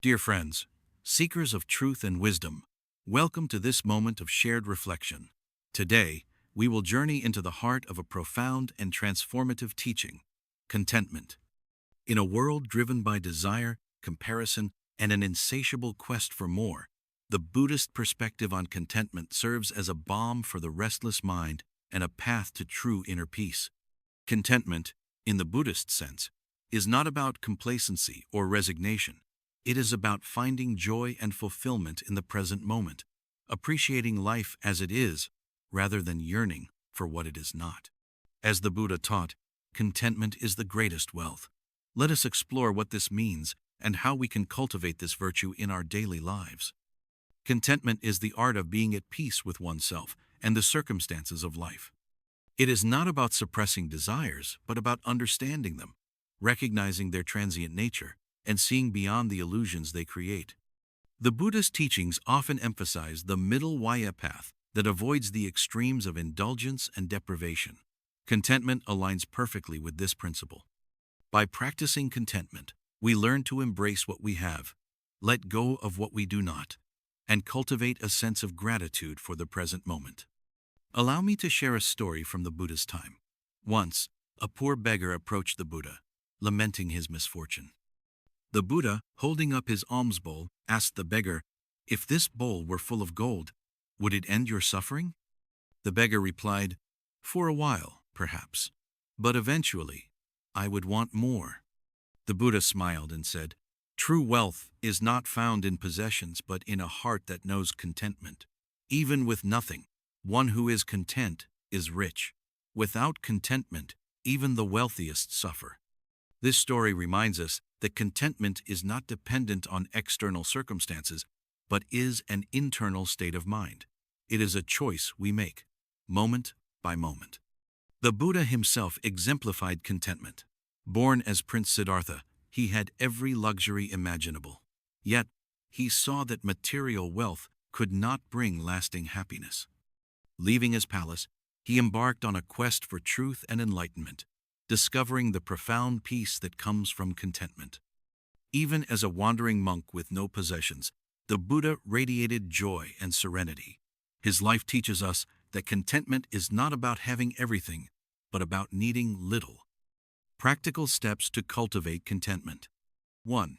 Dear friends, seekers of truth and wisdom, welcome to this moment of shared reflection. Today, we will journey into the heart of a profound and transformative teaching, contentment. In a world driven by desire, comparison, and an insatiable quest for more, the Buddhist perspective on contentment serves as a balm for the restless mind and a path to true inner peace. Contentment, in the Buddhist sense, is not about complacency or resignation. It is about finding joy and fulfillment in the present moment, appreciating life as it is, rather than yearning for what it is not. As the Buddha taught, contentment is the greatest wealth. Let us explore what this means and how we can cultivate this virtue in our daily lives. Contentment is the art of being at peace with oneself and the circumstances of life. It is not about suppressing desires, but about understanding them, recognizing their transient nature, and seeing beyond the illusions they create. The Buddhist teachings often emphasize the middle Vaya path that avoids the extremes of indulgence and deprivation. Contentment aligns perfectly with this principle. By practicing contentment, we learn to embrace what we have, let go of what we do not, and cultivate a sense of gratitude for the present moment. Allow me to share a story from the Buddha's time. Once, a poor beggar approached the Buddha, lamenting his misfortune. The Buddha, holding up his alms bowl, asked the beggar, "If this bowl were full of gold, would it end your suffering?" The beggar replied, "For a while, perhaps, but eventually, I would want more." The Buddha smiled and said, "True wealth is not found in possessions but in a heart that knows contentment. Even with nothing, one who is content is rich. Without contentment, even the wealthiest suffer." This story reminds us that contentment is not dependent on external circumstances, but is an internal state of mind. It is a choice we make, moment by moment. The Buddha himself exemplified contentment. Born as Prince Siddhartha, he had every luxury imaginable. Yet, he saw that material wealth could not bring lasting happiness. Leaving his palace, he embarked on a quest for truth and enlightenment, discovering the profound peace that comes from contentment. Even as a wandering monk with no possessions, the Buddha radiated joy and serenity. His life teaches us that contentment is not about having everything, but about needing little. Practical steps to cultivate contentment. 1.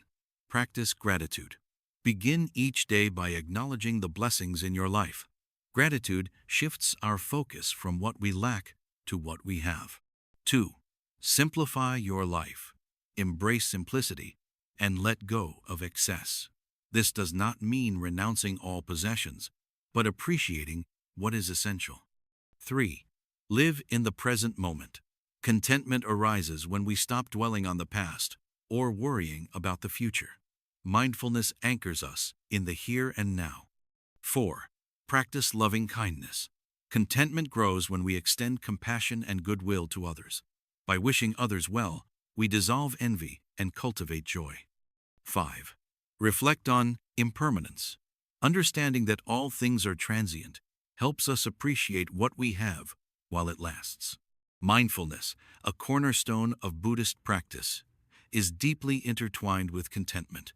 Practice gratitude. Begin each day by acknowledging the blessings in your life. Gratitude shifts our focus from what we lack to what we have. 2. Simplify your life. Embrace simplicity and let go of excess. This does not mean renouncing all possessions, but appreciating what is essential. 3. Live in the present moment. Contentment arises when we stop dwelling on the past or worrying about the future. Mindfulness anchors us in the here and now. 4. Practice loving kindness. Contentment grows when we extend compassion and goodwill to others. By wishing others well, we dissolve envy and cultivate joy. 5. Reflect on impermanence. Understanding that all things are transient helps us appreciate what we have while it lasts. Mindfulness, a cornerstone of Buddhist practice, is deeply intertwined with contentment.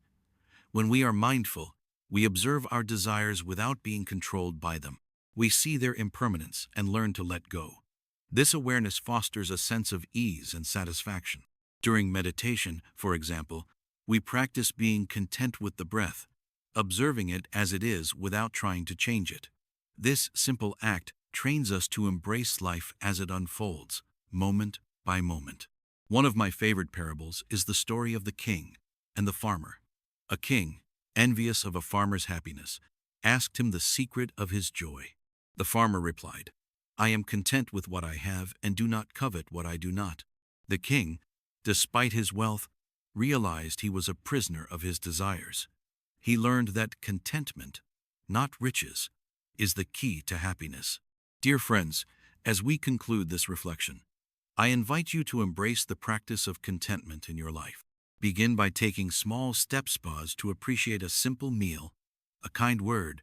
When we are mindful, we observe our desires without being controlled by them. We see their impermanence and learn to let go. This awareness fosters a sense of ease and satisfaction. During meditation, for example, we practice being content with the breath, observing it as it is without trying to change it. This simple act trains us to embrace life as it unfolds, moment by moment. One of my favorite parables is the story of the king and the farmer. A king, envious of a farmer's happiness, asked him the secret of his joy. The farmer replied, "I am content with what I have and do not covet what I do not." The king, despite his wealth, realized he was a prisoner of his desires. He learned that contentment, not riches, is the key to happiness. Dear friends, as we conclude this reflection, I invite you to embrace the practice of contentment in your life. Begin by taking small steps to appreciate a simple meal, a kind word,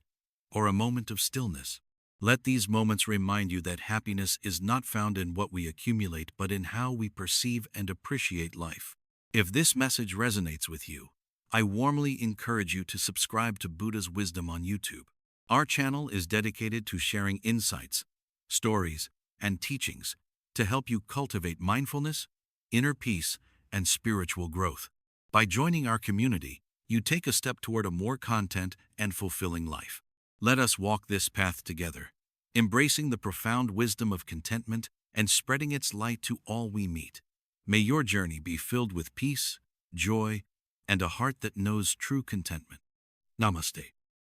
or a moment of stillness. Let these moments remind you that happiness is not found in what we accumulate, but in how we perceive and appreciate life. If this message resonates with you, I warmly encourage you to subscribe to Buddha's Wisdom on YouTube. Our channel is dedicated to sharing insights, stories, and teachings to help you cultivate mindfulness, inner peace, and spiritual growth. By joining our community, you take a step toward a more content and fulfilling life. Let us walk this path together, embracing the profound wisdom of contentment and spreading its light to all we meet. May your journey be filled with peace, joy, and a heart that knows true contentment. Namaste.